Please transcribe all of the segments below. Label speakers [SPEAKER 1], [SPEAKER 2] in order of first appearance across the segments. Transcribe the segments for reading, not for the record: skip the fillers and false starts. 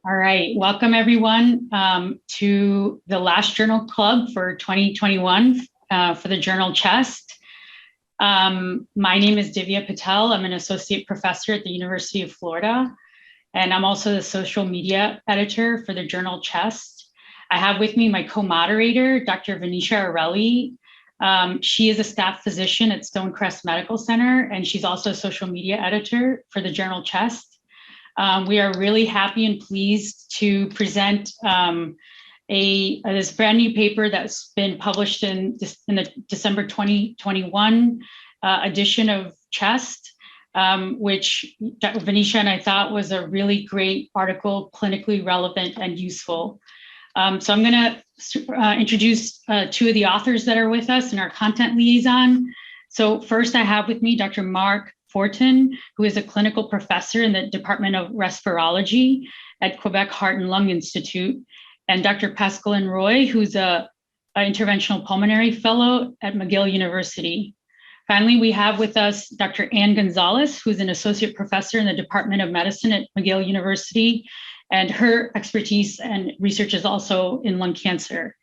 [SPEAKER 1] All right, welcome everyone to the last journal club for 2021 for the journal Chest. My name is Divya Patel. I'm an associate professor at the University of Florida, and I'm also the social media editor for the journal Chest. I have with me my co-moderator, Dr. Vineesha Arelli. She is a staff physician at Stonecrest Medical Center, and she's also a social media editor for the journal Chest. We are really happy and pleased to present this brand new paper that's been published in the December 2021 edition of Chest, which Dr. Vineesha and I thought was a really great article, clinically relevant and useful. So I'm going to introduce two of the authors that are with us and our content liaison. So first I have with me Dr. Marc Fortin, who is a clinical professor in the Department of Respirology at Quebec Heart and Lung Institute, and Dr. Pascalin Roy, who's an interventional pulmonary fellow at McGill University. Finally, we have with us Dr. Ann Gonzalez, who's an associate professor in the Department of Medicine at McGill University, and her expertise and research is also in lung cancer.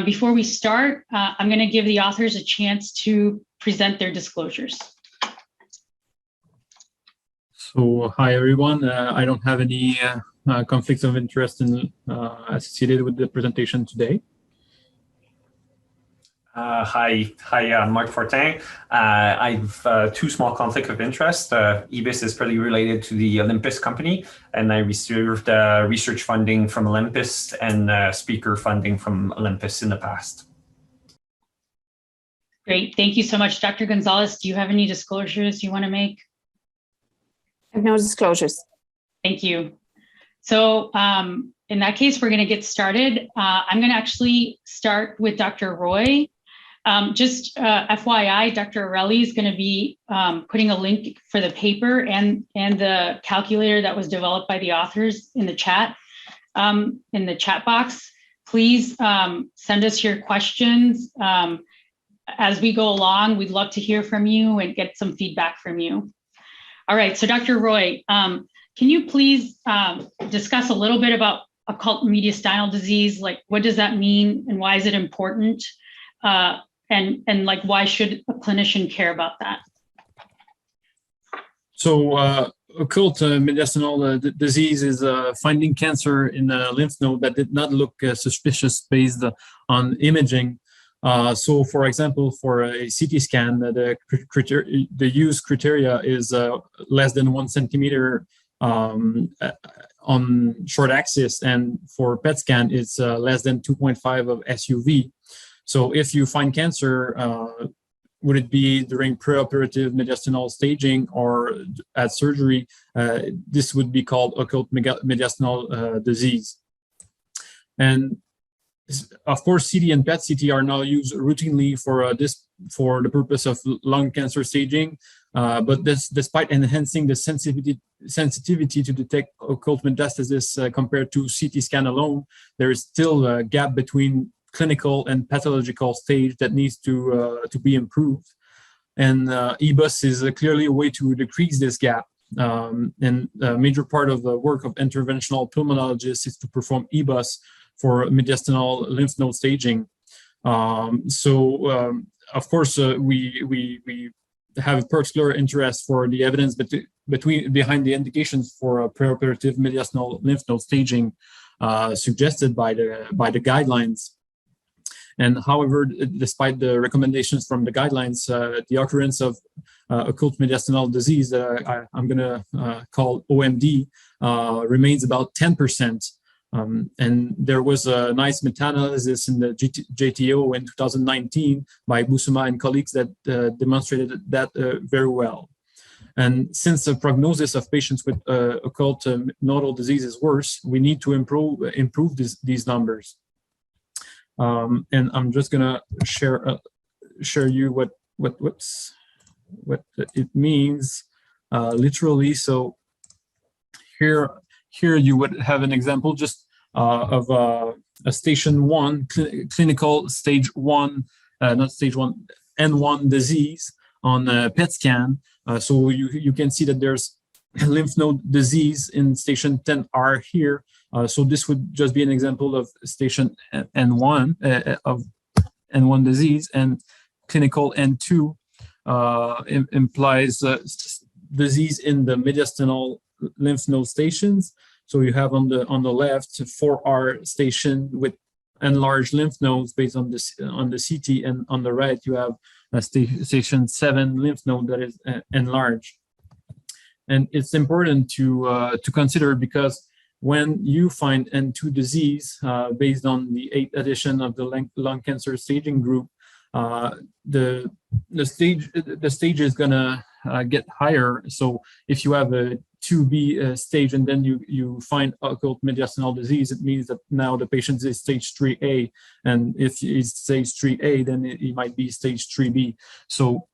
[SPEAKER 1] Before we start, I'm going to give the authors a chance to present their disclosures.
[SPEAKER 2] So, hi everyone. I don't have any conflicts of interest associated with the presentation today.
[SPEAKER 3] Hi, I'm Marc Fortin. I have two small conflicts of interest. EBIS is pretty related to the Olympus company, and I received research funding from Olympus and speaker funding from Olympus in the past.
[SPEAKER 1] Great, thank you so much. Dr. Gonzalez, do you have any disclosures you want to make?
[SPEAKER 4] I have no disclosures.
[SPEAKER 1] Thank you. So in that case, we're going to get started. I'm going to actually start with Dr. Roy. Just FYI, Dr. Arelli is going to be putting a link for the paper and the calculator that was developed by the authors in the chat box. Please send us your questions as we go along. We'd love to hear from you and get some feedback from you. All right, so Dr. Roy, can you please discuss a little bit about occult mediastinal disease? Like, what does that mean and why is it important? And like, why should a clinician care about that?
[SPEAKER 2] So occult mediastinal disease is finding cancer in a lymph node that did not look suspicious based on imaging. So, for example, for a CT scan, the use criteria is less than 1 centimeter on short axis, and for PET scan, it's less than 2.5 of SUV. So, if you find cancer, would it be during preoperative mediastinal staging or at surgery? This would be called occult mediastinal disease. And of course, CT and PET CT are now used routinely for the purpose of lung cancer staging. But despite enhancing the sensitivity to detect occult metastasis compared to CT scan alone, there is still a gap between clinical and pathological stage that needs to be improved. And EBUS is clearly a way to decrease this gap. And a major part of the work of interventional pulmonologists is to perform EBUS for mediastinal lymph node staging. Of course, we have a particular interest for the evidence behind the indications for preoperative mediastinal lymph node staging suggested by the guidelines. And however, despite the recommendations from the guidelines, the occurrence of occult mediastinal disease, I'm going to call OMD, remains about 10%. And there was a nice meta-analysis in the JTO in 2019 by Busuma and colleagues that demonstrated that very well. And since the prognosis of patients with occult nodal disease is worse, we need to improve these numbers. And I'm just gonna share you what it means literally. So here you would have an example just of a station 1 clinical stage 1, not stage 1, N1 disease on a PET scan. So you can see that there's lymph node disease in station 10 are here. So this would just be an example of station N1 of N1 disease, and clinical N2 implies disease in the mediastinal lymph node stations. So you have on the left 4R station with enlarged lymph nodes based on the CT, and on the right you have a station 7 lymph node that is enlarged. And it's important to consider, because when you find N2 disease based on the 8th edition of the lung cancer staging group, the stage is gonna get higher. So if you have a 2B stage and then you find occult mediastinal disease, it means that now the patient is stage 3A, and if it's stage 3A, then it might be stage 3B. So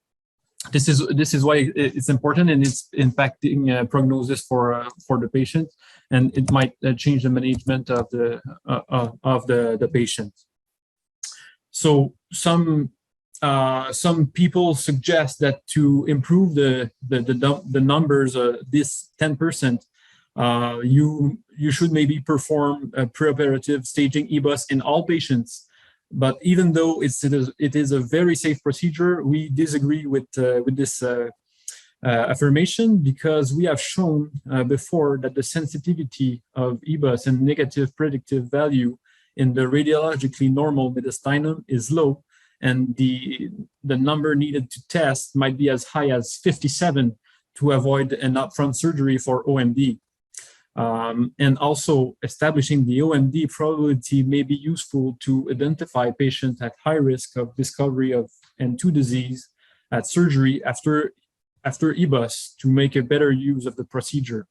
[SPEAKER 2] this is why it's important, and it's impacting prognosis for the patient, and it might change the management of the patient. So some people suggest that to improve the numbers, this 10%, you should maybe perform a preoperative staging EBUS in all patients. But even though it is a very safe procedure, we disagree with this affirmation, because we have shown before that the sensitivity of EBUS and negative predictive value in the radiologically normal mediastinum is low, and the number needed to test might be as high as 57 to avoid an upfront surgery for OMD. And also establishing the OMD probability may be useful to identify patients at high risk of discovery of N2 disease at surgery after EBUS to make a better use of the procedure.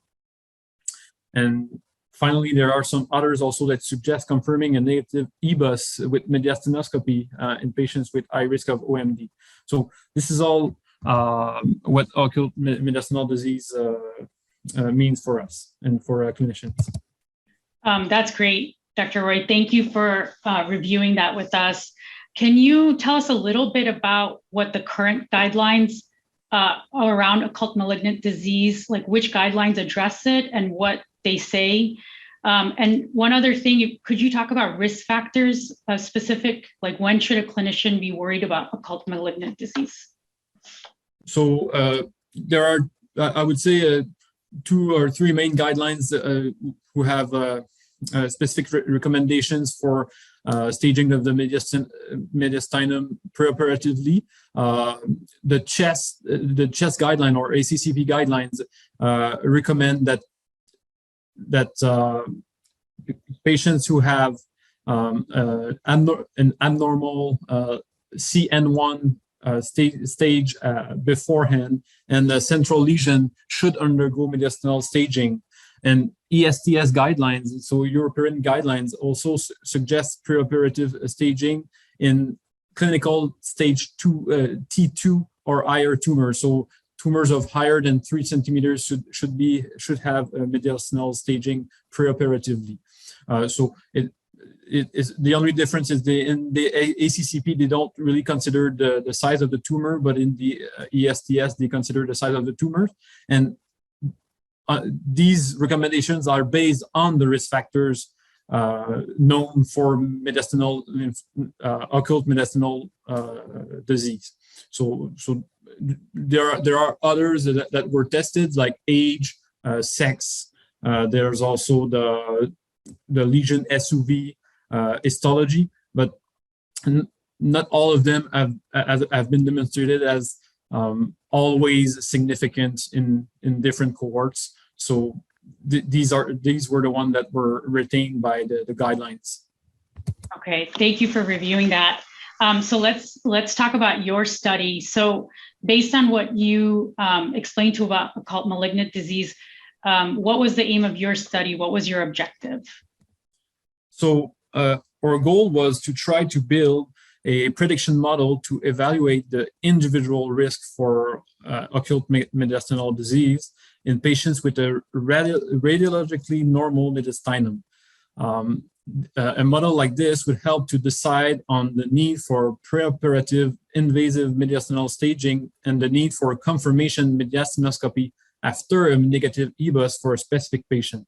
[SPEAKER 2] And finally, there are some others also that suggest confirming a negative EBUS with mediastinoscopy in patients with high risk of OMD. So this is all what occult mediastinal disease means for us and for clinicians.
[SPEAKER 1] That's great, Dr. Roy. Thank you for reviewing that with us. Can you tell us a little bit about what the current guidelines around occult malignant disease, like which guidelines address it and what they say? And one other thing, could you talk about risk factors specific, like when should a clinician be worried about occult malignant disease?
[SPEAKER 2] So there are, I would say, 2 or 3 main guidelines who have specific recommendations for staging of the mediastinum preoperatively. The chest guideline, or ACCP guidelines, recommend that patients who have an abnormal CN1 stage beforehand and the central lesion should undergo mediastinal staging. And ESTS guidelines, so European guidelines, also suggest preoperative staging in clinical stage 2, T2 or higher tumors. So tumors of higher than 3 centimeters should have mediastinal staging preoperatively. So the only difference is in the ACCP, they don't really consider the size of the tumor, but in the ESTS, they consider the size of the tumor. And these recommendations are based on the risk factors known for mediastinal occult mediastinal disease. So there are others that were tested, like age, sex. There's also the lesion SUV, histology, but not all of them have been demonstrated as always significant in different cohorts. So these were the ones that were retained by the guidelines.
[SPEAKER 1] Okay, thank you for reviewing that. So let's talk about your study. So based on what you explained to about occult malignant disease, what was the aim of your study? What was your objective? So
[SPEAKER 2] our goal was to try to build a prediction model to evaluate the individual risk for occult mediastinal disease in patients with a radiologically normal mediastinum. A model like this would help to decide on the need for preoperative invasive mediastinal staging and the need for confirmation mediastinoscopy after a negative EBUS for a specific patient.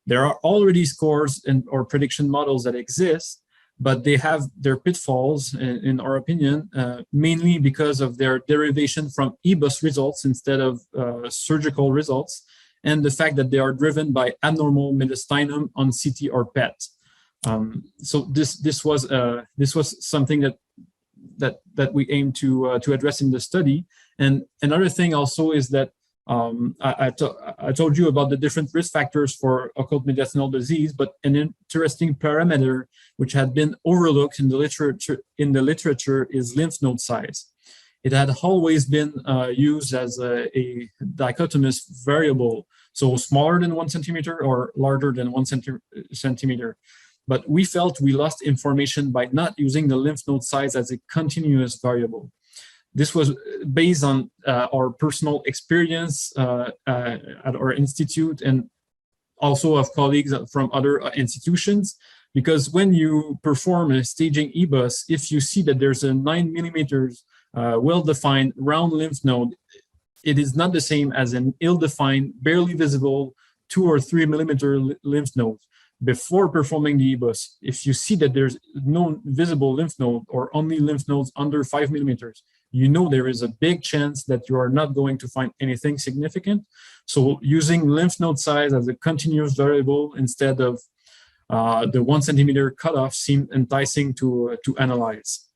[SPEAKER 2] There are already scores or prediction models that exist, but they have their pitfalls, in our opinion, mainly because of their derivation from EBUS results instead of surgical results, and the fact that they are driven by abnormal mediastinum on CT or PET. So this was something that we aim to address in the study. And another thing also is that I told you about the different risk factors for occult mediastinal disease, but an interesting parameter which had been overlooked in the literature is lymph node size. It had always been used as a dichotomous variable, so smaller than 1 centimeter or larger than 1 centimeter. But we felt we lost information by not using the lymph node size as a continuous variable. This was based on our personal experience at our institute and also of colleagues from other institutions, because when you perform a staging EBUS, if you see that there's a 9 millimeters well-defined round lymph node, it is not the same as an ill-defined, barely visible 2 or 3 millimeter lymph node. Before performing the EBUS, if you see that there's no visible lymph node or only lymph nodes under 5 millimeters, you know there is a big chance that you are not going to find anything significant. So using lymph node size as a continuous variable instead of the 1 centimeter cutoff seemed enticing to analyze.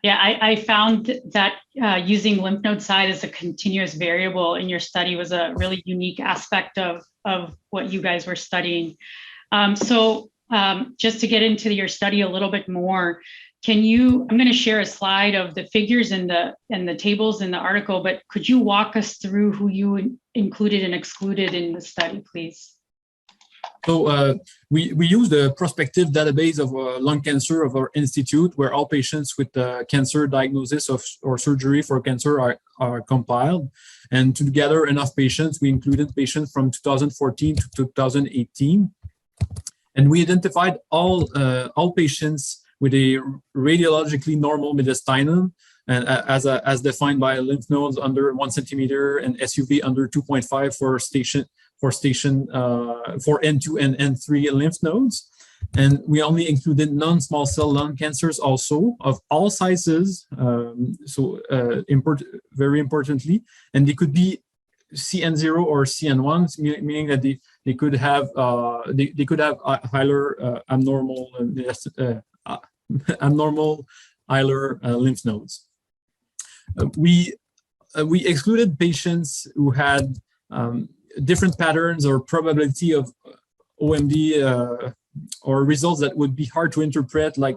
[SPEAKER 1] Yeah, I found that using lymph node size as a continuous variable in your study was a really unique aspect of what you guys were studying. So just to get into your study a little bit more, I'm going to share a slide of the figures and the tables in the article, but could you walk us through who you included and excluded in the study, please?
[SPEAKER 2] So we use the prospective database of lung cancer of our institute, where all patients with cancer diagnosis or surgery for cancer are compiled. And to gather enough patients, we included patients from 2014 to 2018. And we identified all patients with a radiologically normal mediastinum, and as defined by lymph nodes under 1 centimeter and SUV under 2.5 for N2 and N3 lymph nodes. And we only included non-small cell lung cancers also of all sizes, very importantly, and they could be CN0 or CN1, meaning that they could have hilar abnormal hilar lymph nodes. We excluded patients who had different patterns or probability of OMD or results that would be hard to interpret, like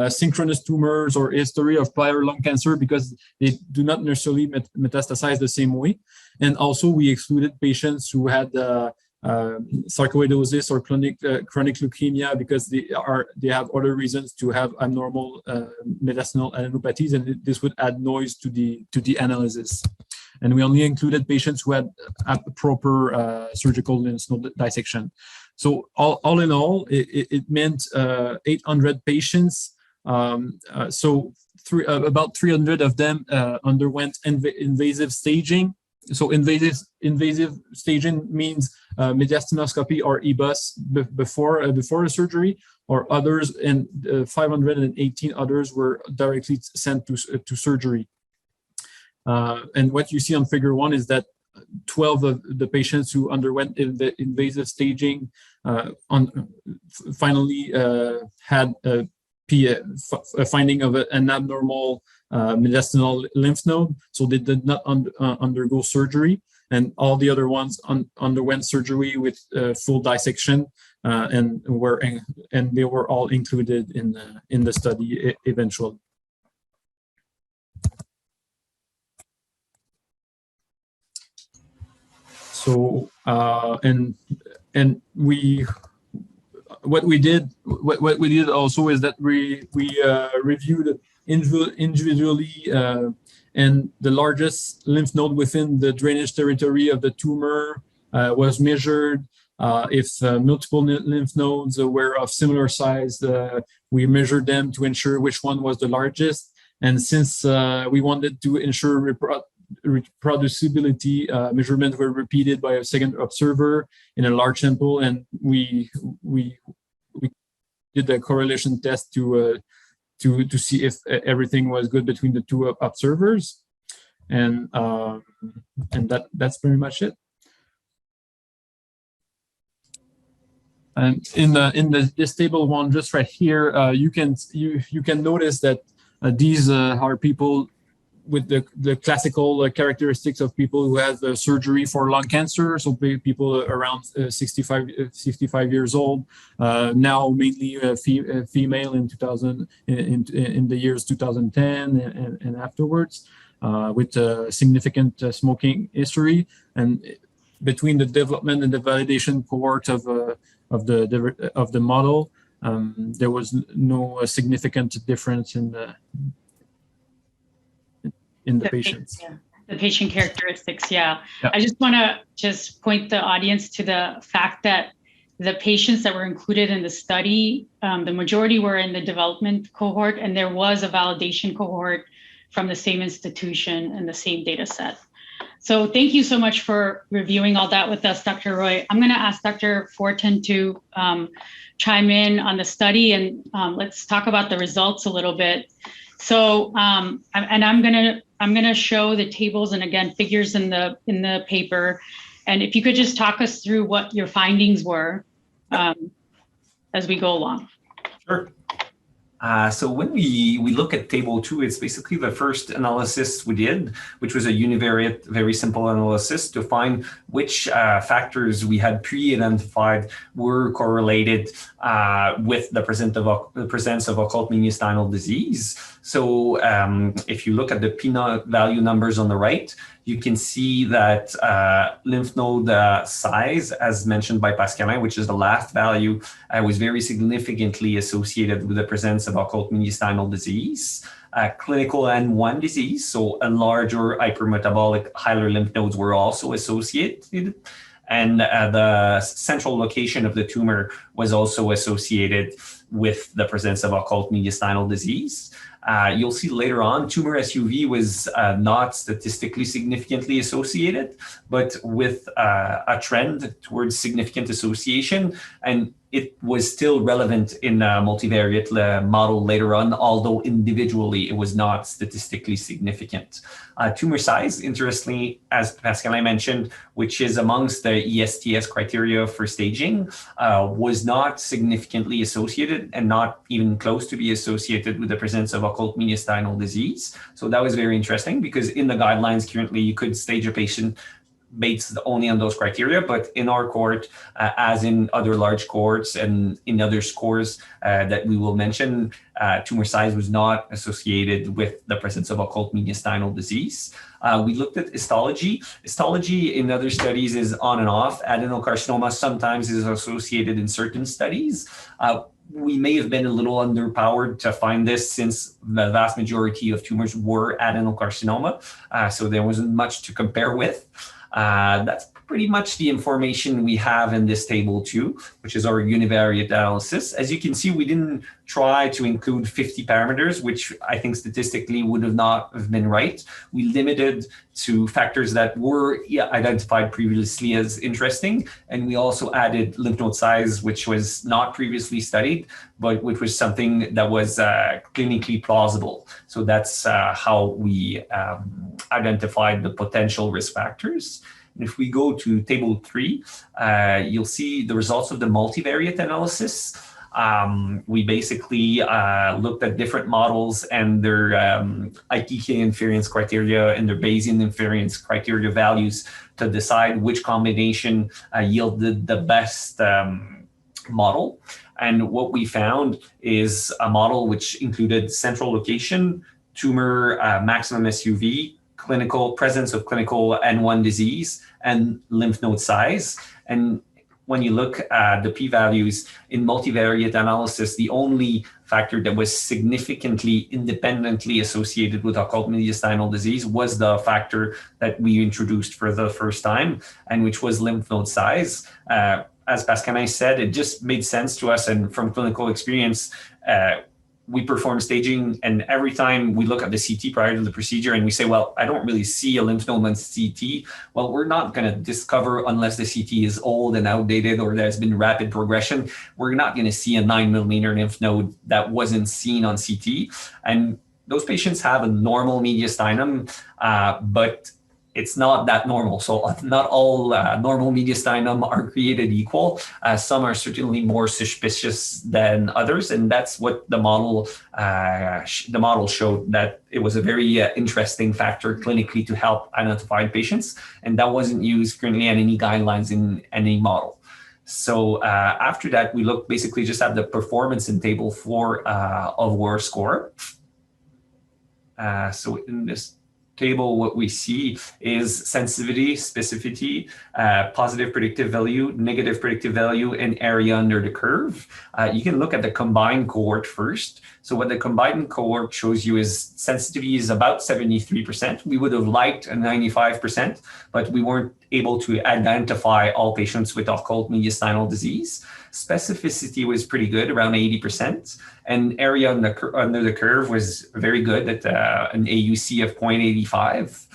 [SPEAKER 2] synchronous tumors or history of prior lung cancer, because they do not necessarily metastasize the same way. And also we excluded patients who had sarcoidosis or chronic leukemia, because they have other reasons to have abnormal mediastinal adenopathies, and this would add noise to the analysis. And we only included patients who had a proper surgical lymph node dissection. So all in all, it meant 800 patients. So about 300 of them underwent invasive staging. So invasive staging means mediastinoscopy or EBUS before the surgery, or others, and 518 others were directly sent to surgery. And what you see on figure 1 is that 12 of the patients who underwent the invasive staging finally had a finding of an abnormal mediastinal lymph node, so they did not undergo surgery, and all the other ones underwent surgery with full dissection, and they were all included in the study eventually. So what we did also is that we reviewed individually and the largest lymph node within the drainage territory of the tumor was measured. If multiple lymph nodes were of similar size, we measured them to ensure which one was the largest. And since we wanted to ensure reproducibility measurements were repeated by a second observer in a large sample, and we did a correlation test to see if everything was good between the two observers, and that's pretty much it. And in this table one, just right here, you can notice that these are people with the classical characteristics of people who have surgery for lung cancer. So people around 65 years old, now mainly female in the years 2010 and afterwards, with significant smoking history. And between the development and the validation cohort of the model, there was no significant difference in the patients.
[SPEAKER 1] The patient characteristics, yeah. I just want to point the audience to the fact that the patients that were included in the study, the majority were in the development cohort, and there was a validation cohort from the same institution and the same data set. So thank you so much for reviewing all that with us, Dr. Roy. I'm going to ask Dr. Fortin to chime in on the study, and let's talk about the results a little bit. So, and I'm gonna show the tables and again figures in the paper, and if you could just talk us through what your findings were as we go along.
[SPEAKER 3] Sure. So when we look at table 2, it's basically the first analysis we did, which was a univariate, very simple analysis to find which factors we had pre-identified were correlated with the presence of occult mediastinal disease. So if you look at the p-naught value numbers on the right, you can see that lymph node size, as mentioned by Pascalin, which is the last value, was very significantly associated with the presence of occult mediastinal disease. Clinical N1 disease, so a larger hypermetabolic hilar lymph nodes were also associated. And the central location of the tumor was also associated with the presence of occult mediastinal disease. You'll see later on, tumor SUV was not statistically significantly associated, but with a trend towards significant association, and it was still relevant in a multivariate model later on, although individually it was not statistically significant. Tumor size, interestingly, as Pascalin mentioned, which is amongst the ESTS criteria for staging, was not significantly associated and not even close to be associated with the presence of occult mediastinal disease. So that was very interesting because in the guidelines currently, you could stage a patient based only on those criteria, but in our cohort, as in other large cohorts and in other scores that we will mention, tumor size was not associated with the presence of occult mediastinal disease. We looked at histology. Histology in other studies is on and off. Adenocarcinoma sometimes is associated in certain studies. We may have been a little underpowered to find this since the vast majority of tumors were adenocarcinoma, so there wasn't much to compare with. That's pretty much the information we have in this table 2, which is our univariate analysis. As you can see, we didn't try to include 50 parameters, which I think statistically would not have been right. We limited to factors that were identified previously as interesting. And we also added lymph node size, which was not previously studied, but which was something that was clinically plausible. So that's how we identified the potential risk factors. And if we go to table 3, you'll see the results of the multivariate analysis. We basically looked at different models and their ITK invariance criteria and their Bayesian invariance criteria values to decide which combination yielded the best model. And what we found is a model which included central location, tumor maximum SUV, clinical presence of clinical N1 disease, and lymph node size. And when you look at the p-values in multivariate analysis, the only factor that was significantly independently associated with occult mediastinal disease was the factor that we introduced for the first time, and which was lymph node size. As Pascalin said, it just made sense to us, and from clinical experience, we perform staging, and every time we look at the CT prior to the procedure and we say, well, I don't really see a lymph node on CT, well, we're not going to discover, unless the CT is old and outdated or there's been rapid progression, we're not going to see a 9mm lymph node that wasn't seen on CT. And those patients have a normal mediastinum, but it's not that normal. So not all normal mediastinum are created equal. Some are certainly more suspicious than others, and that's what the model showed, that it was a very interesting factor clinically to help identify patients, and that wasn't used currently in any guidelines in any model. So after that, we look basically just at the performance in table 4 of WAR score. So in this table, what we see is sensitivity, specificity, positive predictive value, negative predictive value, and area under the curve. You can look at the combined cohort first. So what the combined cohort shows you is sensitivity is about 73%. We would have liked a 95%, but we weren't able to identify all patients with occult mediastinal disease. Specificity was pretty good, around 80%, and area under the curve was very good at an AUC of 0.85.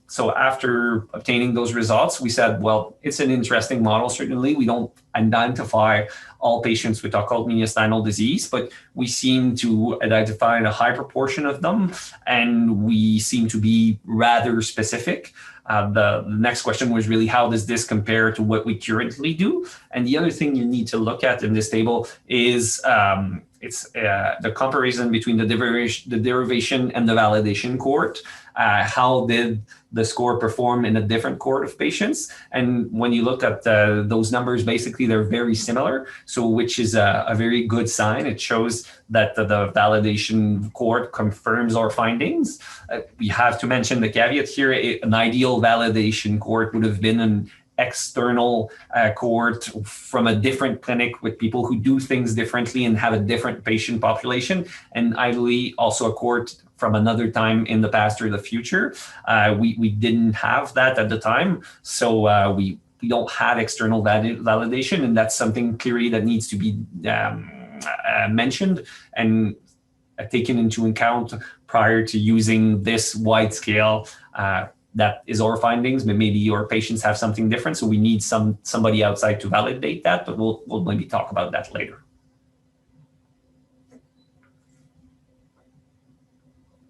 [SPEAKER 3] So after obtaining those results, we said, well, it's an interesting model. Certainly, we don't identify all patients with occult mediastinal disease, but we seem to identify a high proportion of them, and we seem to be rather specific. The next question was really, how does this compare to what we currently do? And the other thing you need to look at in this table is the comparison between the derivation and the validation cohort. How did the score perform in a different cohort of patients? And when you look at those numbers, basically they're very similar, so which is a very good sign. It shows that the validation cohort confirms our findings. We have to mention the caveat here. An ideal validation cohort would have been an external cohort from a different clinic with people who do things differently and have a different patient population, and ideally also a cohort from another time in the past or the future. We didn't have that at the time, so we don't have external validation, and that's something clearly that needs to be mentioned and taken into account prior to using this wide scale. That is our findings, but maybe your patients have something different, so we need somebody outside to validate that, but we'll maybe talk about that later.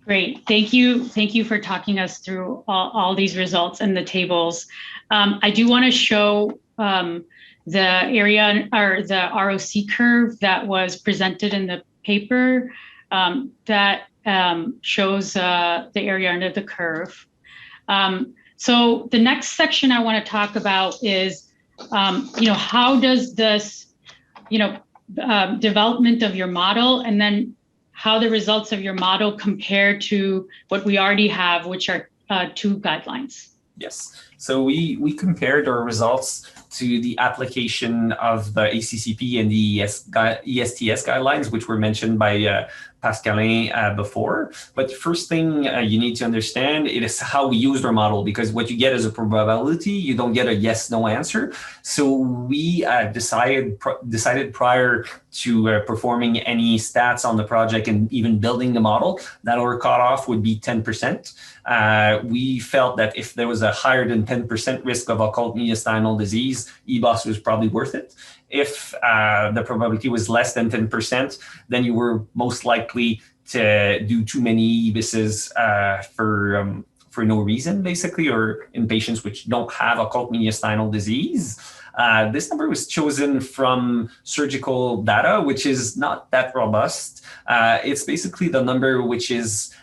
[SPEAKER 1] Great, thank you. Thank you for talking us through all these results and the tables. I do want to show the area or the ROC curve that was presented in the paper that shows the area under the curve. So the next section I want to talk about is, how does this, development of your model, and then how the results of your model compare to what we already have, which are 2 guidelines.
[SPEAKER 3] Yes, so we compared our results to the application of the ACCP and the ESTS guidelines, which were mentioned by Pascalin before. But first thing you need to understand is how we used our model, because what you get is a probability. You don't get a yes/no answer. So we decided prior to performing any stats on the project and even building the model that our cutoff would be 10%. We felt that if there was a higher than 10% risk of occult mediastinal disease, EBOS was probably worth it. If the probability was less than 10%, then you were most likely to do too many EBISs for no reason, basically, or in patients which don't have occult mediastinal disease. This number was chosen from surgical data, which is not that robust. It's basically the number which is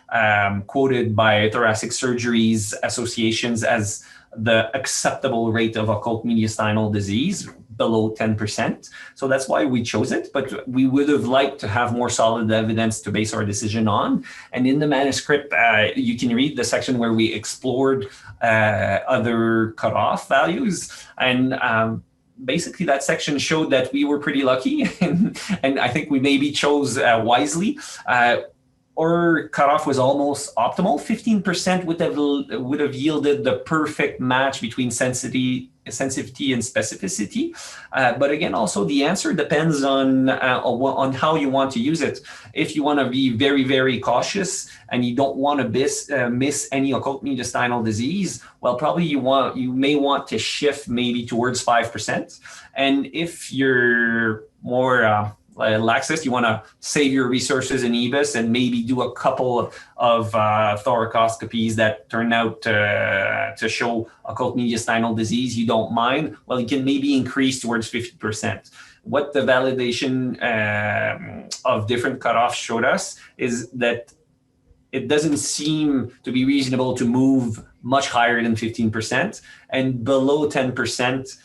[SPEAKER 3] quoted by thoracic surgeries associations as the acceptable rate of occult mediastinal disease, below 10%. So that's why we chose it, but we would have liked to have more solid evidence to base our decision on. And in the manuscript, you can read the section where we explored other cutoff values. And basically that section showed that we were pretty lucky, and I think we maybe chose wisely. our cutoff was almost optimal. 15% would have yielded the perfect match between sensitivity and specificity. But again, also the answer depends on how you want to use it. If you want to be very, very cautious and you don't want to miss any occult mediastinal disease, well, probably you may want to shift maybe towards 5%. And if you're more laxist, you want to save your resources in EBUS and maybe do a couple of thoracoscopies that turn out to show occult mediastinal disease, you don't mind, well, you can maybe increase towards 50%. What the validation of different cutoffs showed us is that it doesn't seem to be reasonable to move much higher than 15%, and below 10%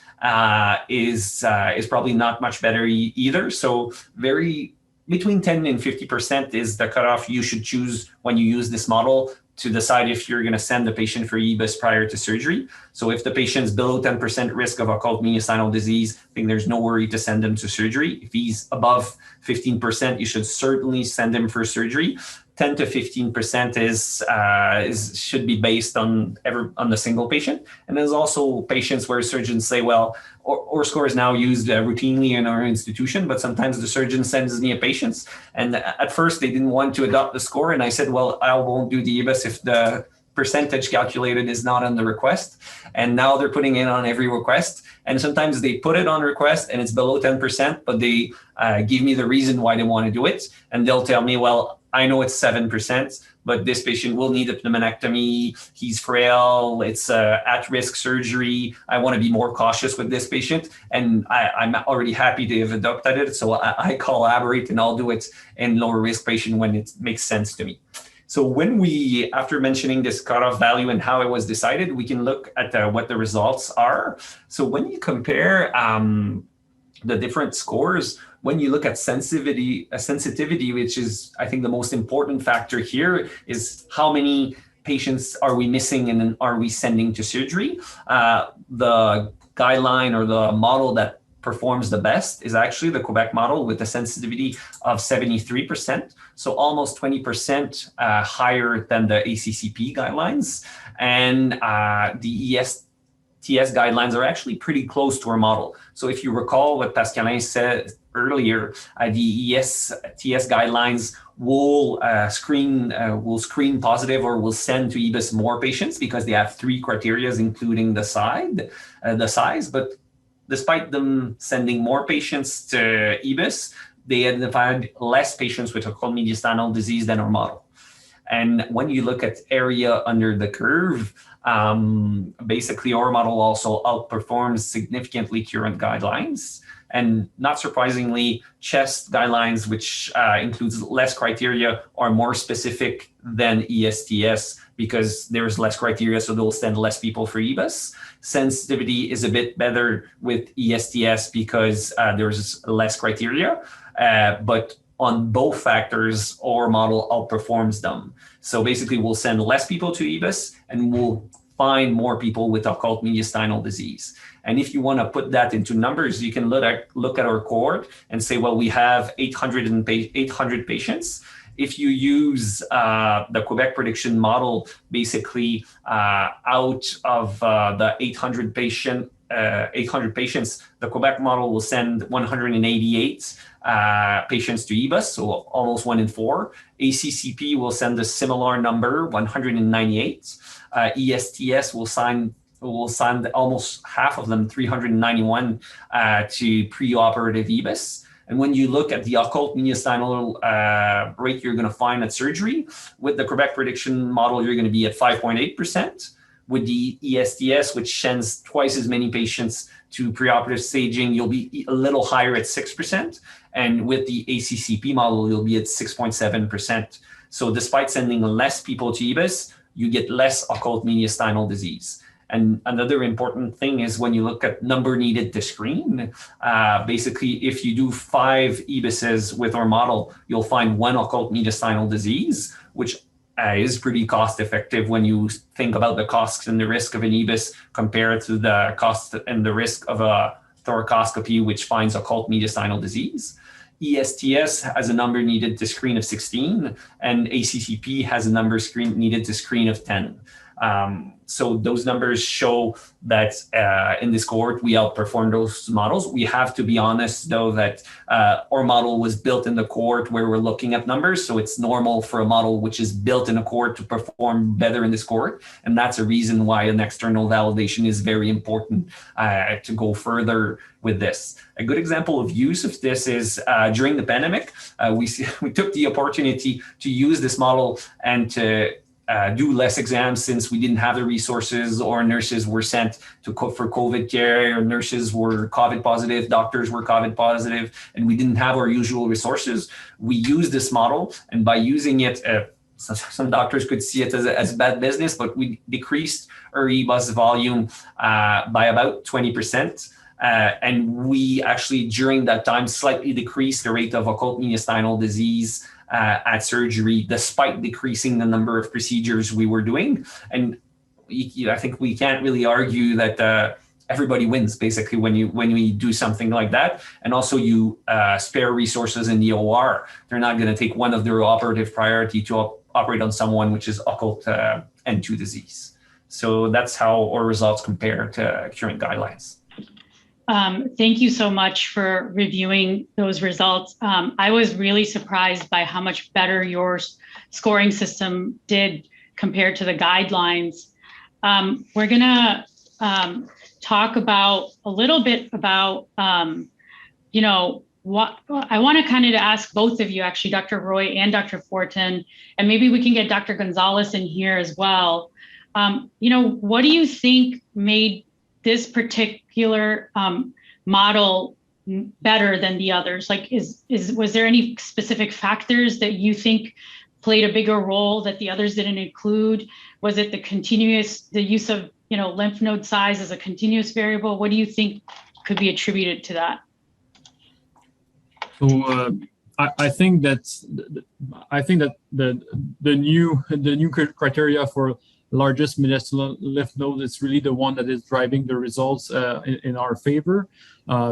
[SPEAKER 3] is probably not much better either. So between 10 and 50% is the cutoff you should choose when you use this model to decide if you're going to send the patient for EBUS prior to surgery. So if the patient's below 10% risk of occult mediastinal disease, I think there's no worry to send him to surgery. If he's above 15%, you should certainly send him for surgery. 10 to 15% should be based on the single patient. And there's also patients where surgeons say, well, our score is now used routinely in our institution, but sometimes the surgeon sends me a patient. And at first they didn't want to adopt the score. And I said, well, I won't do the EBUS if the percentage calculated is not on the request. And now they're putting it on every request. And sometimes they put it on request and it's below 10%, but they give me the reason why they want to do it. And they'll tell me, well, I know it's 7%, but this patient will need a pneumonectomy. He's frail. It's at-risk surgery. I want to be more cautious with this patient. And I'm already happy to have adopted it. So I collaborate and I'll do it in lower risk patient when it makes sense to me. So after mentioning this cutoff value and how it was decided, we can look at what the results are. So when you compare the different scores, when you look at sensitivity, which is, I think, the most important factor here, is how many patients are we missing and then are we sending to surgery? The guideline or the model that performs the best is actually the Quebec model with a sensitivity of 73%. So almost 20% higher than the ACCP guidelines. And the ESTS guidelines are actually pretty close to our model. So if you recall what Pascalin said earlier, the ESTS guidelines will screen positive or will send to EBUS more patients because they have 3 criteria, including the size. But despite them sending more patients to EBUS, they identified less patients with occult mediastinal disease than our model. And when you look at area under the curve, basically our model also outperforms significantly current guidelines. And not surprisingly, CHEST guidelines, which includes less criteria, are more specific than ESTS because there's less criteria, so they'll send less people for EBUS. Sensitivity is a bit better with ESTS because there's less criteria, but on both factors, our model outperforms them. So basically, we'll send less people to EBUS and we'll find more people with occult mediastinal disease. And if you want to put that into numbers, you can look at our cohort and say, well, we have 800 patients. If you use the Quebec Prediction Model, basically out of the 800 patients, the Quebec model will send 188 patients to EBUS, so almost 1 in 4. ACCP will send a similar number, 198. ESTS will send almost half of them, 391, to preoperative EBUS. And when you look at the occult mediastinal rate you're going to find at surgery, with the Quebec Prediction Model, you're going to be at 5.8%. With the ESTS, which sends twice as many patients to preoperative staging, you'll be a little higher at 6%. And with the ACCP model, you'll be at 6.7%. So despite sending less people to EBUS, you get less occult mediastinal disease. And another important thing is when you look at number needed to screen, basically, if you do 5 EBUSs with our model, you'll find 1 occult mediastinal disease, which is pretty cost effective when you think about the costs and the risk of an EBUS compared to the cost and the risk of a thoracoscopy, which finds occult mediastinal disease. ESTS has a number needed to screen of 16, and ACCP has a number needed to screen of 10. So those numbers show that in this cohort, we outperformed those models. We have to be honest, though, that our model was built in the cohort where we're looking at numbers. So it's normal for a model which is built in a cohort to perform better in this cohort. And that's a reason why an external validation is very important to go further with this. A good example of use of this is during the pandemic, we took the opportunity to use this model and to do less exams since we didn't have the resources, or nurses were sent for COVID care, or nurses were COVID positive, doctors were COVID positive, and we didn't have our usual resources. We used this model, and by using it, some doctors could see it as bad business, but we decreased our EBUS volume by about 20%. And we actually, during that time, slightly decreased the rate of occult mediastinal disease at surgery, despite decreasing the number of procedures we were doing. And I think we can't really argue that everybody wins, basically, when we do something like that. And also you spare resources in the OR. They're not going to take one of their operative priority to operate on someone which is occult N2 disease. So that's how our results compare to current guidelines.
[SPEAKER 1] Thank you so much for reviewing those results. I was really surprised by how much better your scoring system did compared to the guidelines. We're gonna talk about a little bit about, what I want to kind of ask both of you, actually, Dr. Roy and Dr. Fortin, and maybe we can get Dr. Gonzalez in here as well. What do you think made this particular model better than the others? Like, was there any specific factors that you think played a bigger role that the others didn't include? Was it the use of lymph node size as a continuous variable? What do you think could be attributed to that?
[SPEAKER 2] So I think that the new criteria for largest mediastinal lymph node is really the one that is driving the results in our favor,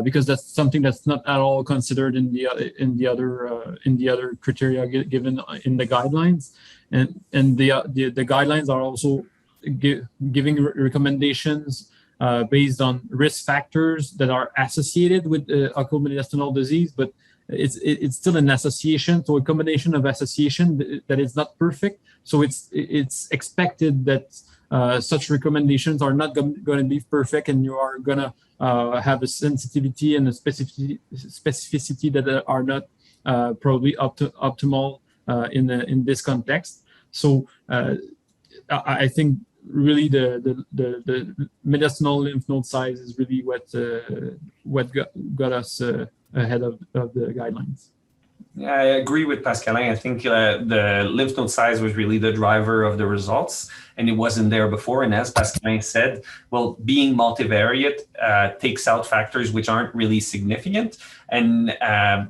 [SPEAKER 2] because that's something that's not at all considered in the other criteria given in the guidelines, and the guidelines are also giving recommendations based on risk factors that are associated with occult mediastinal disease, but it's still an association, so a combination of association that is not perfect. So it's expected that such recommendations are not going to be perfect, and you are going to have a sensitivity and a specificity that are not probably optimal in this context. So I think really the mediastinal lymph node size is really what got us ahead of the guidelines.
[SPEAKER 3] Yeah, I agree with Pascalin. I think the lymph node size was really the driver of the results, and it wasn't there before. And as Pascalin said, well, being multivariate takes out factors which aren't really significant, and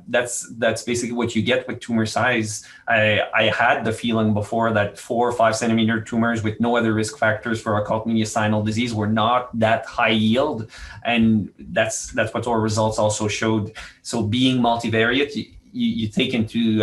[SPEAKER 3] that's basically what you get with tumor size. I had the feeling before that 4 or 5 centimeter tumors with no other risk factors for occult mediastinal disease were not that high yield, and that's what our results also showed. So being multivariate, you take into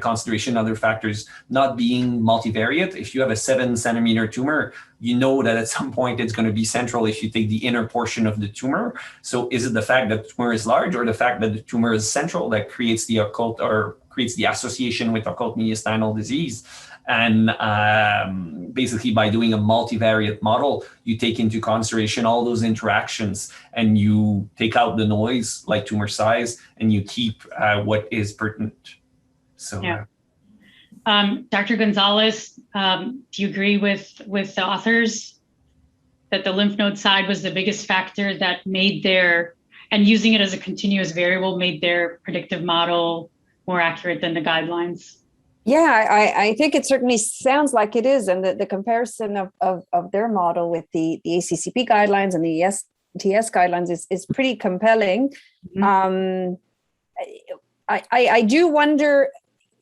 [SPEAKER 3] consideration other factors. Not being multivariate, if you have a 7 centimeter tumor, you know that at some point it's going to be central if you take the inner portion of the tumor. So is it the fact that the tumor is large, or the fact that the tumor is central, that creates the occult, or creates the association with occult mediastinal disease? And basically, by doing a multivariate model, you take into consideration all those interactions, and you take out the noise, like tumor size, and you keep what is pertinent. So,
[SPEAKER 1] yeah. Dr. Gonzalez, do you agree with the authors that the lymph node size was the biggest factor that made and using it as a continuous variable made their predictive model more accurate than the guidelines?
[SPEAKER 4] Yeah, I think it certainly sounds like it is. And the comparison of their model with the ACCP guidelines and the ESTS guidelines is pretty compelling. Mm-hmm. I do wonder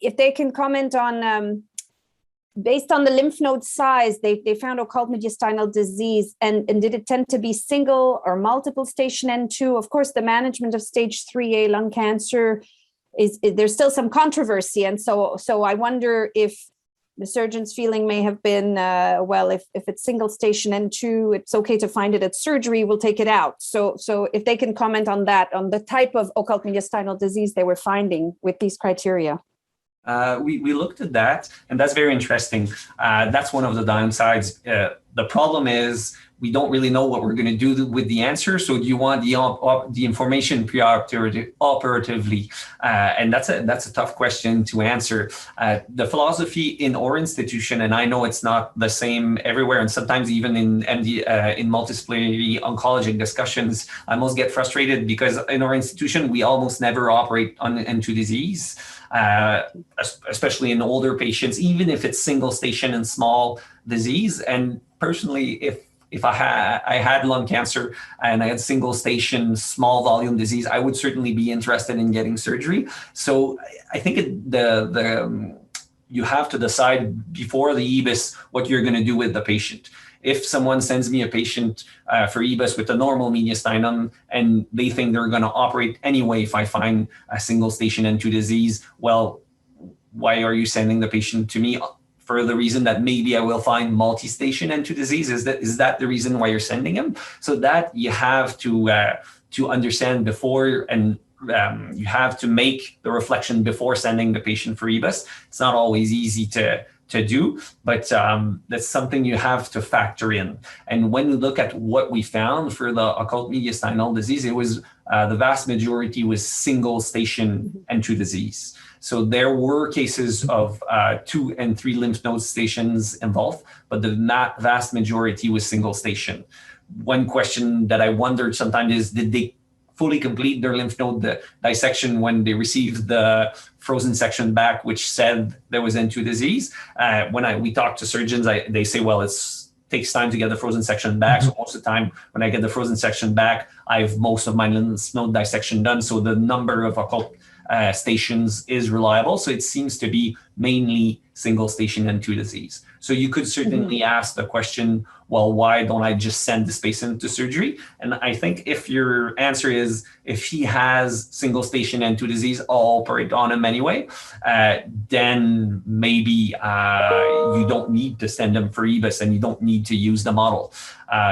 [SPEAKER 4] if they can comment on, based on the lymph node size, they found occult mediastinal disease, and did it tend to be single or multiple station N2? Of course, the management of stage 3A lung cancer there's still some controversy. And so I wonder if the surgeon's feeling may have been, well, if it's single station N2, it's okay to find it at surgery, we'll take it out. So if they can comment on that, on the type of occult mediastinal disease they were finding with these criteria.
[SPEAKER 3] We looked at that, and that's very interesting. That's one of the downsides. The problem is we don't really know what we're going to do with the answer. So do you want the information operatively? And that's a tough question to answer. The philosophy in our institution, and I know it's not the same everywhere, and sometimes even in multidisciplinary oncology discussions, I almost get frustrated because in our institution, we almost never operate on N2 disease. Especially in older patients, even if it's single station and small disease. And personally, if I had lung cancer and I had single station small volume disease, I would certainly be interested in getting surgery. So I think you have to decide before the EBIS what you're going to do with the patient. If someone sends me a patient for EBIS with a normal mediastinum and they think they're going to operate anyway if I find a single station N2 disease, well, why are you sending the patient to me? For the reason that maybe I will find multi-station N2 disease? Is that the reason why you're sending him? So that you have to understand before, and you have to make the reflection before sending the patient for EBIS. It's not always easy to do, but that's something you have to factor in. And when we look at what we found for the occult mediastinal disease, it was the vast majority was single station N2 disease. So there were cases of 2 and 3 lymph node stations involved, but the vast majority was single station. One question that I wondered sometimes is, did they fully complete their lymph node dissection when they received the frozen section back, which said there was N2 disease? When we talk to surgeons, they say, well, takes time to get the frozen section back. So most of the time when I get the frozen section back, I have most of my lymph node dissection done. So the number of occult stations is reliable. So it seems to be mainly single station N2 disease. So you could certainly ask the question, well, why don't I just send this patient to surgery? And I think if your answer is, if he has single station N2 disease, I'll operate on him anyway, then maybe you don't need to send him for EBIS and you don't need to use the model.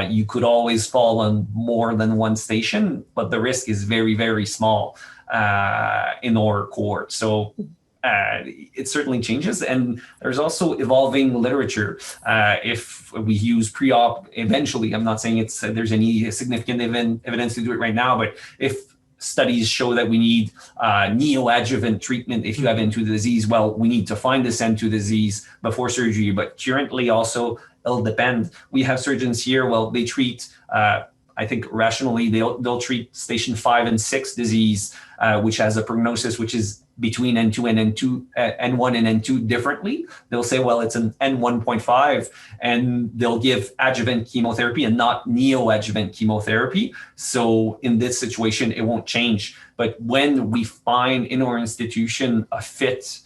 [SPEAKER 3] You could always fall on more than one station, but the risk is very, very small in our cohort. So it certainly changes. And there's also evolving literature. If we use pre-op eventually, I'm not saying there's any significant evidence to do it right now, but if studies show that we need neoadjuvant treatment if you have N2 disease, well, we need to find this N2 disease before surgery. But currently also, it'll depend. We have surgeons here, well, they treat I think rationally they'll treat station 5 and 6 disease, which has a prognosis which is between N2 and N1 and N2 differently. They'll say, well, it's an N1.5, and they'll give adjuvant chemotherapy and not neoadjuvant chemotherapy. So in this situation, it won't change. But when we find in our institution a fit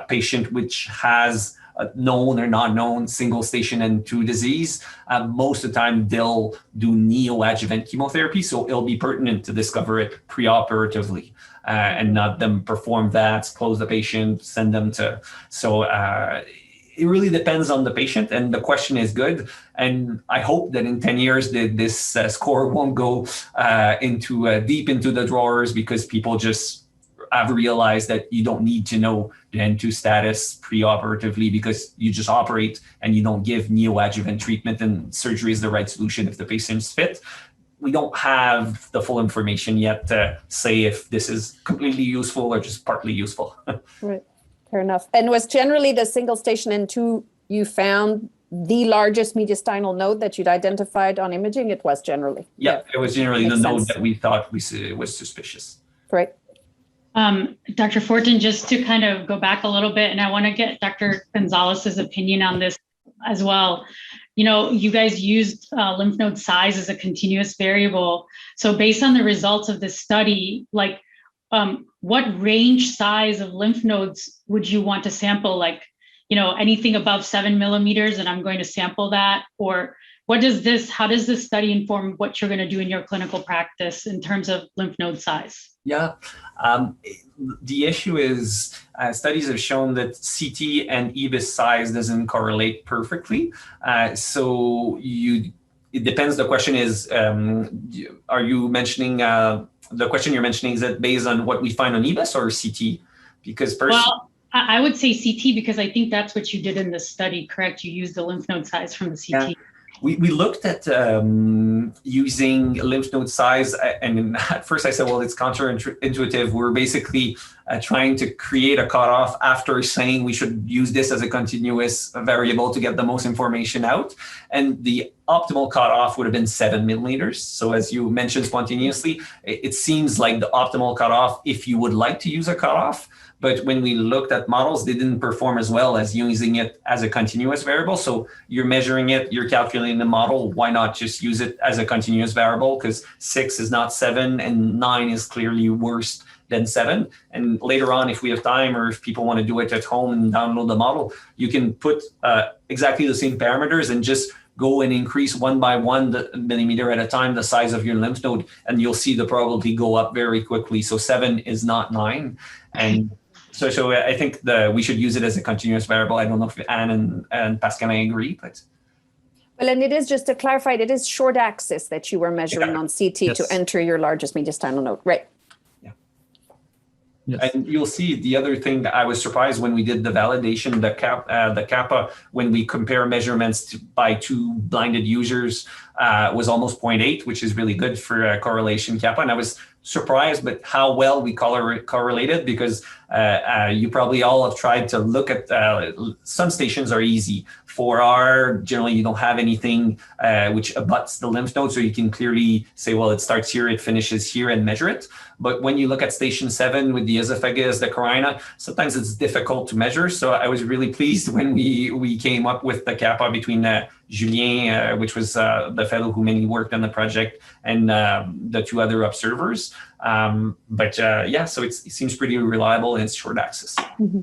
[SPEAKER 3] patient which has known or not known single station N2 disease, most of the time they'll do neoadjuvant chemotherapy. So it'll be pertinent to discover it preoperatively and not them perform that, close the patient, send them to. So it really depends on the patient, and the question is good. And I hope that in 10 years this score won't go deep into the drawers, because people just I've realized that you don't need to know the N2 status preoperatively, because you just operate and you don't give neoadjuvant treatment, and surgery is the right solution if the patient's fit. We don't have the full information yet to say if this is completely useful or just partly useful.
[SPEAKER 4] Right, fair enough. And was generally the single station N2 you found the largest mediastinal node that you'd identified on imaging? It was generally.
[SPEAKER 3] Yeah, it was generally the node that we thought was suspicious.
[SPEAKER 4] Right.
[SPEAKER 1] Dr. Fortin, just to kind of go back a little bit, and I want to get Dr. Gonzalez's opinion on this as well. You know, you guys used lymph node size as a continuous variable. So based on the results of this study, like what range size of lymph nodes would you want to sample? Like, you know, anything above 7 millimeters, and I'm going to sample that, or how does this study inform what you're going to do in your clinical practice in terms of lymph node size?
[SPEAKER 3] Yeah, the issue is studies have shown that CT and EBIS size doesn't correlate perfectly. It depends. The question is, are you mentioning, the question you're mentioning, is it based on what we find on EBIS or CT? Because
[SPEAKER 1] well, I would say CT, because I think that's what you did in this study, correct? You used the lymph node size from the CT.
[SPEAKER 3] Yeah. We looked at using lymph node size, and at first I said, well, it's counterintuitive. We're basically trying to create a cutoff after saying we should use this as a continuous variable to get the most information out. And the optimal cutoff would have been 7 millimeters. So as you mentioned spontaneously, it seems like the optimal cutoff if you would like to use a cutoff. But when we looked at models, they didn't perform as well as using it as a continuous variable. So you're measuring it, you're calculating the model. Why not just use it as a continuous variable? Because 6 is not 7 and 9 is clearly worse than 7. And later on, if we have time or if people want to do it at home and download the model, you can put exactly the same parameters and just go and increase 1 by 1 millimeter at a time the size of your lymph node, and you'll see the probability go up very quickly. So 7 is not 9. And so I think we should use it as a continuous variable. I don't know if Anne and Pascalin agree, but.
[SPEAKER 4] Well, and it is, just to clarify, it is short axis that you were measuring on CT to enter your largest mediastinal node, right?
[SPEAKER 3] Yeah.
[SPEAKER 2] Yes.
[SPEAKER 3] And you'll see the other thing that I was surprised when we did the validation, the kappa, when we compare measurements by 2 blinded users, was almost 0.8, which is really good for correlation kappa. And I was surprised, but how well we correlated, because you probably all have tried to look at, some stations are easy. 4R, generally you don't have anything which abuts the lymph node, so you can clearly say, well, it starts here, it finishes here, and measure it. But when you look at station 7 with the esophagus, the carina, sometimes it's difficult to measure. So I was really pleased when we came up with the kappa between Julien, which was the fellow who mainly worked on the project, and the 2 other observers. So it seems pretty reliable, and it's short axis.
[SPEAKER 4] Mm-hmm.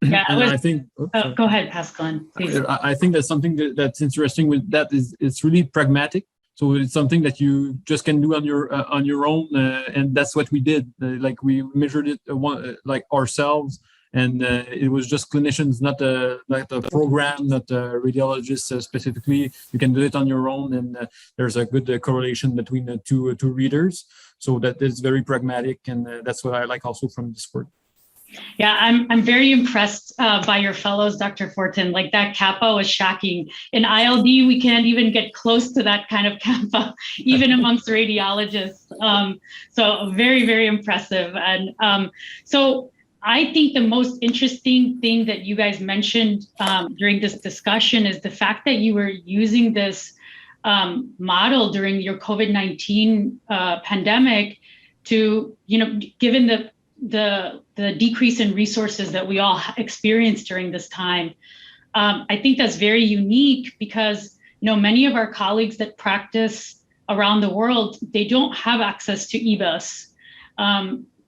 [SPEAKER 1] Yeah,
[SPEAKER 2] I think.
[SPEAKER 1] Go ahead, Pascalin, please.
[SPEAKER 2] I think that's something that's interesting with that is it's really pragmatic. So it's something that you just can do on your own, and that's what we did. Like we measured it like ourselves, and it was just clinicians, not a program, not a radiologist specifically. You can do it on your own, and there's a good correlation between the two readers. So that is very pragmatic, and that's what I like also from this work.
[SPEAKER 1] Yeah, I'm very impressed by your fellows, Dr. Fortin. Like that kappa was shocking. In ILD, we can't even get close to that kind of kappa, even amongst radiologists. So very, very impressive. And so I think the most interesting thing that you guys mentioned during this discussion is the fact that you were using this model during your COVID-19 pandemic to, given the decrease in resources that we all experienced during this time. I think that's very unique because, many of our colleagues that practice around the world, they don't have access to EBIS.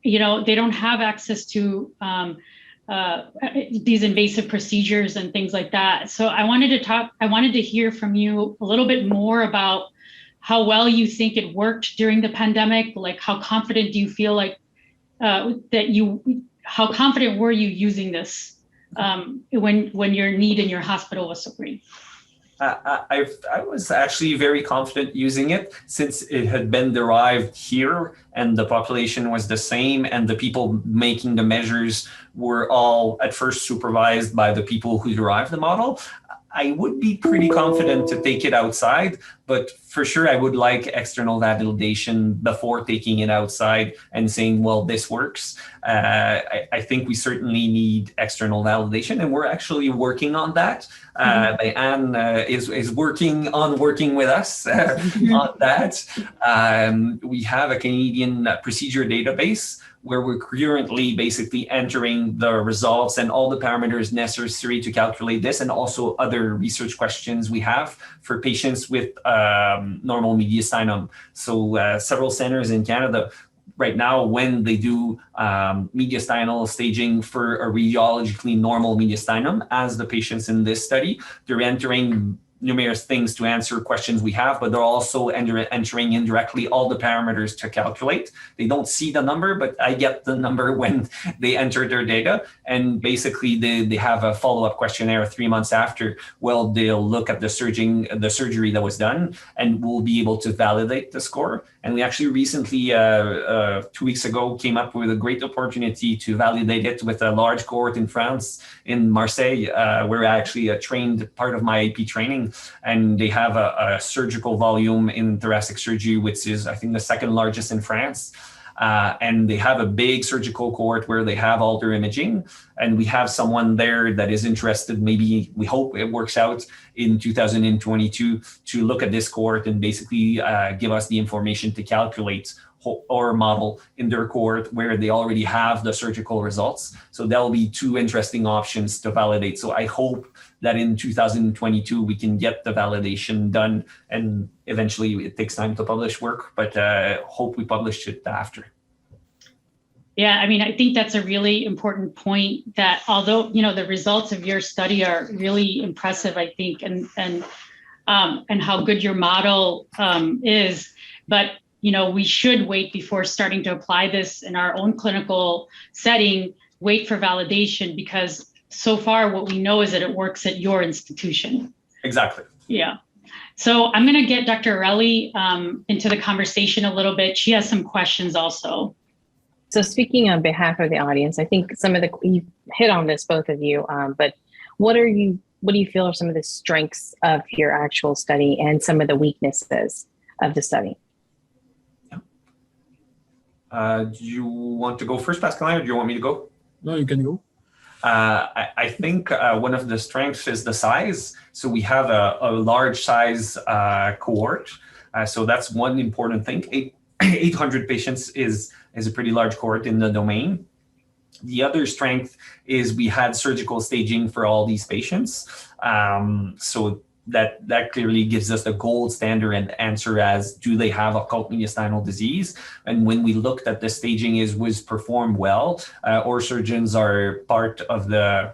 [SPEAKER 1] They don't have access to these invasive procedures and things like that. So I wanted to hear from you a little bit more about how well you think it worked during the pandemic. Like, how confident do you feel like how confident were you using this when your need in your hospital was so great?
[SPEAKER 3] I was actually very confident using it since it had been derived here and the population was the same, and the people making the measures were all at first supervised by the people who derived the model. I would be pretty confident to take it outside, but for sure I would like external validation before taking it outside and saying, well, this works. I think we certainly need external validation, and we're actually working on that. Anne is working with us on that. We have a Canadian procedure database where we're currently basically entering the results and all the parameters necessary to calculate this, and also other research questions we have for patients with normal mediastinum. So several centers in Canada right now, when they do mediastinal staging for a radiologically normal mediastinum, as the patients in this study, they're entering numerous things to answer questions we have, but they're also entering indirectly all the parameters to calculate. They don't see the number, but I get the number when they enter their data. And basically they have a follow-up questionnaire 3 months after. Well, they'll look at the surgery that was done, and we'll be able to validate the score. And we actually recently, 2 weeks ago, came up with a great opportunity to validate it with a large cohort in France, in Marseille, where I actually trained part of my AP training. And they have a surgical volume in thoracic surgery, which is, I think, the second largest in France. And they have a big surgical cohort where they have all their imaging. And we have someone there that is interested, maybe we hope it works out in 2022, to look at this cohort and basically give us the information to calculate or model in their cohort where they already have the surgical results. So that'll be two interesting options to validate. So I hope that in 2022, we can get the validation done, and eventually it takes time to publish work, but hope we publish it after.
[SPEAKER 1] Yeah, I mean, I think that's a really important point, that although, the results of your study are really impressive, I think, and how good your model is, but we should wait before starting to apply this in our own clinical setting, wait for validation, because so far what we know is that it works at your institution.
[SPEAKER 3] Exactly.
[SPEAKER 1] Yeah. So I'm going to get Dr. Arelli into the conversation a little bit. She has some questions also.
[SPEAKER 5] So speaking on behalf of the audience, I think you hit on this, both of you, but what do you feel are some of the strengths of your actual study and some of the weaknesses of the study?
[SPEAKER 3] Do you want to go first, Pascalin, or do you want me to go?
[SPEAKER 2] No, you can go.
[SPEAKER 3] I think one of the strengths is the size. So we have a large size cohort. So that's one important thing. 800 patients is a pretty large cohort in the domain. The other strength is we had surgical staging for all these patients. So that clearly gives us the gold standard and answer as, do they have occult mediastinal disease? And when we looked at the staging was performed well, or surgeons are part of the,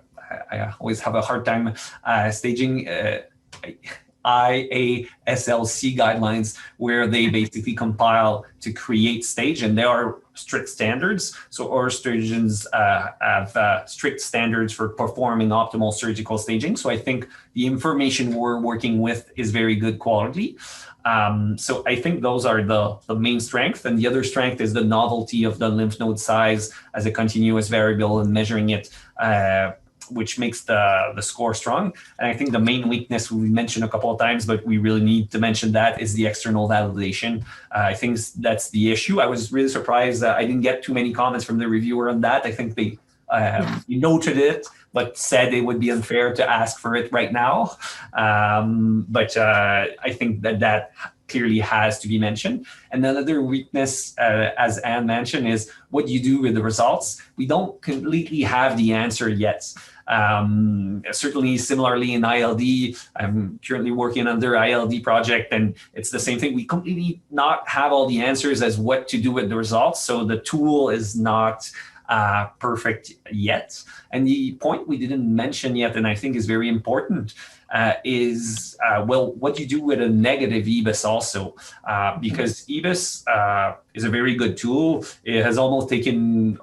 [SPEAKER 3] I always have a hard time staging, IASLC guidelines, where they basically compile to create stage, and there are strict standards. So our surgeons have strict standards for performing optimal surgical staging. So I think the information we're working with is very good quality. So I think those are the main strength. And the other strength is the novelty of the lymph node size as a continuous variable and measuring it, which makes the score strong. And I think the main weakness we mentioned a couple of times, but we really need to mention that, is the external validation. I think that's the issue. I was really surprised that I didn't get too many comments from the reviewer on that. I think they noted it, but said it would be unfair to ask for it right now. But I think that clearly has to be mentioned. And another weakness, as Anne mentioned, is what you do with the results. We don't completely have the answer yet. Certainly, similarly in ILD, I'm currently working on their ILD project, and it's the same thing. We completely not have all the answers as what to do with the results. So the tool is not perfect yet. And the point we didn't mention yet, and I think is very important, is what you do with a negative EBUS also, because EBUS is a very good tool. It has almost taken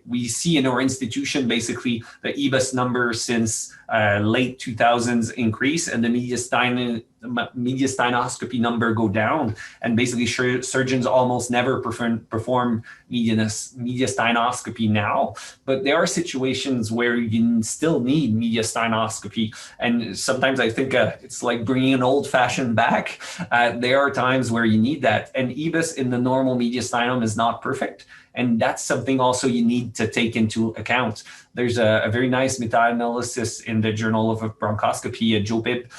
[SPEAKER 3] we see in our institution basically the EBUS number since late 2000s increase, and the mediastinoscopy number go down, and basically surgeons almost never perform mediastinoscopy now. But there are situations where you still need mediastinoscopy, and sometimes I think it's like bringing an old-fashioned back. There are times where you need that, and EBUS in the normal mediastinum is not perfect. And that's something also you need to take into account. There's a very nice meta-analysis in the Journal of Bronchoscopy, JOPIB,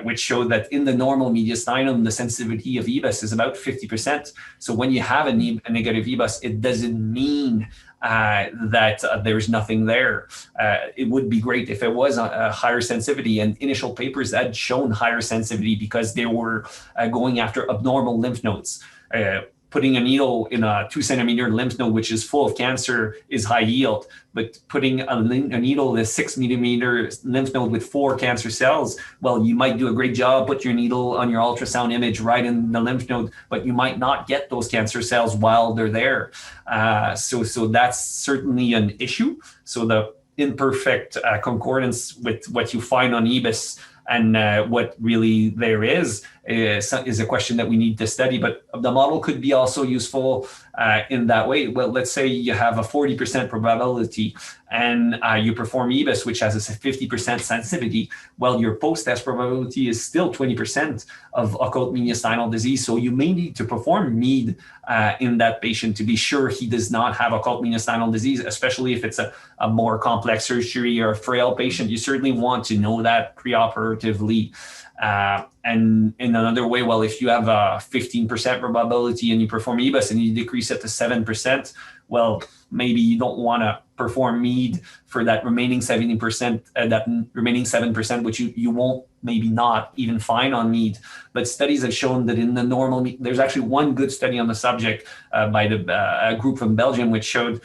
[SPEAKER 3] which showed that in the normal mediastinum, the sensitivity of EBUS is about 50%. So when you have a negative EBUS, it doesn't mean that there's nothing there. It would be great if it was a higher sensitivity, and initial papers had shown higher sensitivity because they were going after abnormal lymph nodes. putting a needle in a 2 centimeter lymph node, which is full of cancer, is high yield. But putting a needle in a 6 millimeter lymph node with 4 cancer cells, well, you might do a great job, put your needle on your ultrasound image right in the lymph node, but you might not get those cancer cells while they're there. So that's certainly an issue. So the imperfect concordance with what you find on EBIS and what really there is a question that we need to study. But the model could be also useful in that way. Well, let's say you have a 40% probability and you perform EBIS, which has a 50% sensitivity. Well, your post-test probability is still 20% of occult mediastinal disease. So you may need to perform MED in that patient to be sure he does not have occult mediastinal disease, especially if it's a more complex surgery or a frail patient. You certainly want to know that preoperatively. And in another way, well, if you have a 15% probability and you perform EBIS and you decrease it to 7%, well, maybe you don't want to perform MED for that remaining 70%, that remaining 7%, which you won't maybe not even find on MED. But studies have shown that in the normal, there's actually one good study on the subject by a group from Belgium, which showed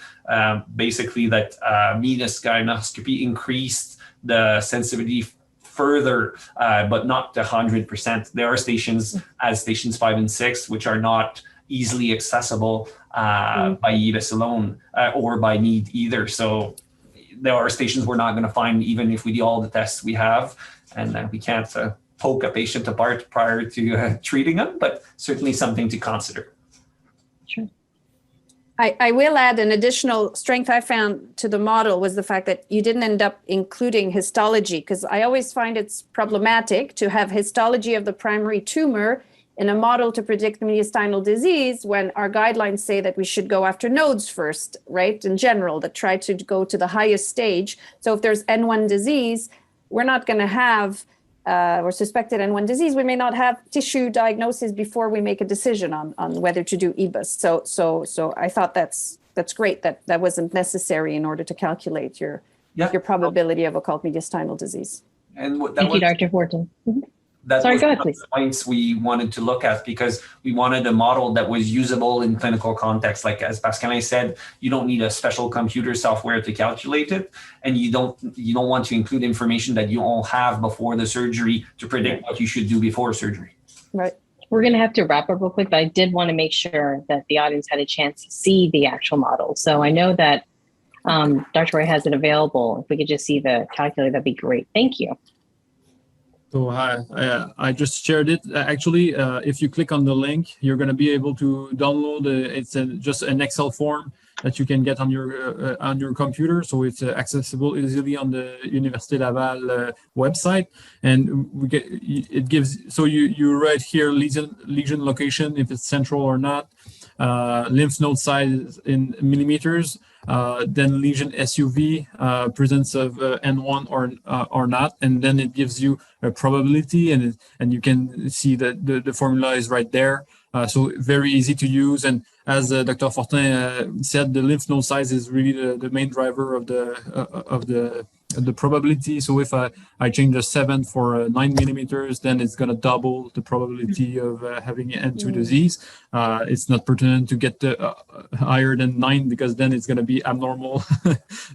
[SPEAKER 3] basically that MEDAS gynoscopy increased the sensitivity further, but not to 100%. There are stations as stations 5 and 6, which are not easily accessible by EBIS alone or by MED either. So there are stations we're not going to find even if we do all the tests we have, and we can't poke a patient apart prior to treating them, but certainly something to consider.
[SPEAKER 5] Sure.
[SPEAKER 4] I will add an additional strength I found to the model was the fact that you didn't end up including histology, because I always find it's problematic to have histology of the primary tumor in a model to predict mediastinal disease when our guidelines say that we should go after nodes first, right? In general, that try to go to the highest stage. So if there's N1 disease, we're not going to have or suspected N1 disease, we may not have tissue diagnosis before we make a decision on whether to do EBIS. So I thought that's great that wasn't necessary in order to calculate your probability of occult mediastinal disease.
[SPEAKER 3] And
[SPEAKER 5] Thank you, Dr. Fortin.
[SPEAKER 3] That
[SPEAKER 5] Sorry,
[SPEAKER 3] was
[SPEAKER 5] go ahead,
[SPEAKER 3] one of the points we wanted to look at, because we wanted a model that was usable in clinical context. Like as Pascalin said, you don't need a special computer software to calculate it, and you don't want to include information that you all have before the surgery to predict what you should do before surgery.
[SPEAKER 4] Right.
[SPEAKER 5] We're going to have to wrap up real quick, but I did want to make sure that the audience had a chance to see the actual model. So I know that Dr. Roy has it available. If we could just see the calculator, that'd be great. Thank you.
[SPEAKER 2] So I just shared it. Actually, if you click on the link, you're going to be able to download. It's just an Excel form that you can get on your computer. So it's accessible easily on the Université Laval website, and it gives. So you write here lesion location, if it's central or not, lymph node size in millimeters. Then lesion SUV, presence of N1 or not, and then it gives you a probability, and you can see that the formula is right there. So very easy to use, and as Dr. Fortin said, the lymph node size is really the main driver of the probability. So if I change the 7 for 9 millimeters, then it's going to double the probability of having N2 disease. It's not pertinent to get higher than 9, because then it's going to be abnormal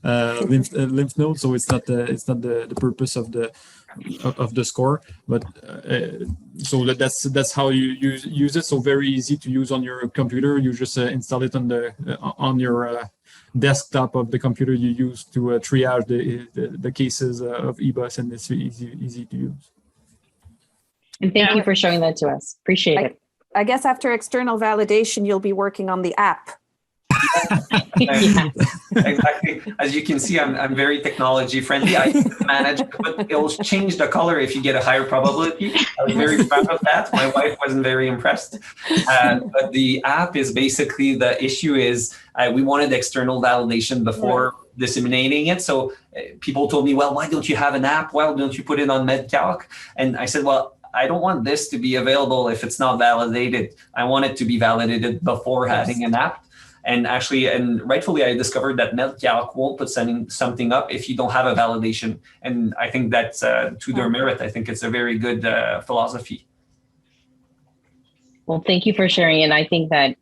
[SPEAKER 2] lymph node. So it's not the purpose of the score. But so that's how you use it. So very easy to use on your computer. You just install it on your desktop of the computer you use to triage the cases of EBIS, and it's easy to use.
[SPEAKER 5] And thank you for showing that to us. Appreciate it.
[SPEAKER 4] I guess after external validation, you'll be working on the app.
[SPEAKER 5] Yeah.
[SPEAKER 3] Exactly. As you can see, I'm very technology friendly. I manage, but it will change the color if you get a higher probability. I was very proud of that. My wife wasn't very impressed. But the app is basically, the issue is we wanted external validation before disseminating it. So people told me, well, why don't you have an app? Why don't you put it on MedCalc? And I said, well, I don't want this to be available if it's not validated. I want it to be validated before having an app. And actually, and rightfully, I discovered that MedCalc won't put something up if you don't have a validation. And I think that's to their merit. I think it's a very good philosophy.
[SPEAKER 5] Well, thank you for sharing. And I think that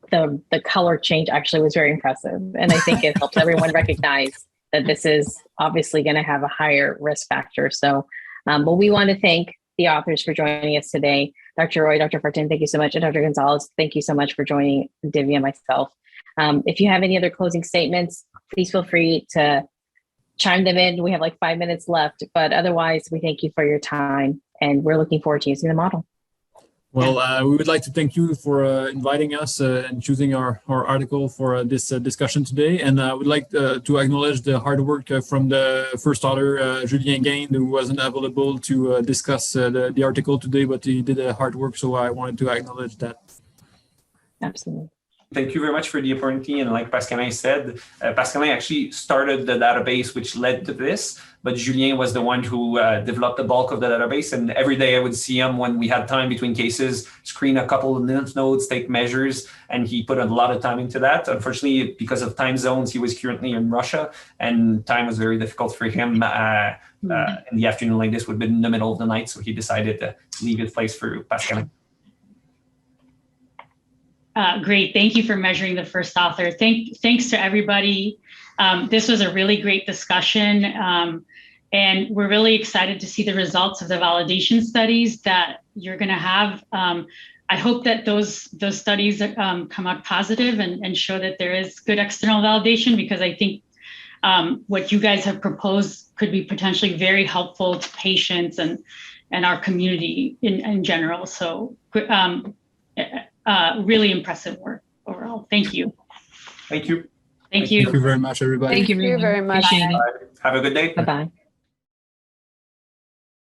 [SPEAKER 5] the color change actually was very impressive. And I think it helps everyone recognize that this is obviously going to have a higher risk factor. So, but we want to thank the authors for joining us today. Dr. Roy, Dr. Fortin, thank you so much. And Dr. Gonzalez, thank you so much for joining Divya and myself. If you have any other closing statements, please feel free to chime them in. We have like 5 minutes left, but otherwise we thank you for your time and we're looking forward to using the model.
[SPEAKER 2] Well, we would like to thank you for inviting us and choosing our article for this discussion today. And I would like to acknowledge the hard work from the first author, Julien Gain, who wasn't available to discuss the article today, but he did hard work. So I wanted to acknowledge that.
[SPEAKER 5] Absolutely.
[SPEAKER 3] Thank you very much for the opportunity. And like Pascalin said, Pascalin actually started the database which led to this, but Julien was the one who developed the bulk of the database. And every day I would see him when we had time between cases, screen a couple of lymph nodes, take measures, and he put a lot of time into that. Unfortunately, because of time zones, he was currently in Russia and time was very difficult for him in the afternoon like this would be in the middle of the night. So he decided to leave his place for Pascalin.
[SPEAKER 1] Great. Thank you for measuring the first author. Thanks to everybody. This was a really great discussion. And we're really excited to see the results of the validation studies that you're going to have. I hope that those studies come out positive and show that there is good external validation, because I think what you guys have proposed could be potentially very helpful to patients and our community in general. So really impressive work overall. Thank you.
[SPEAKER 3] Thank you.
[SPEAKER 1] Thank you.
[SPEAKER 2] Thank you very much, everybody.
[SPEAKER 5] Thank you
[SPEAKER 4] very much.
[SPEAKER 5] Appreciate it.
[SPEAKER 3] Have a good day.
[SPEAKER 5] Bye-bye.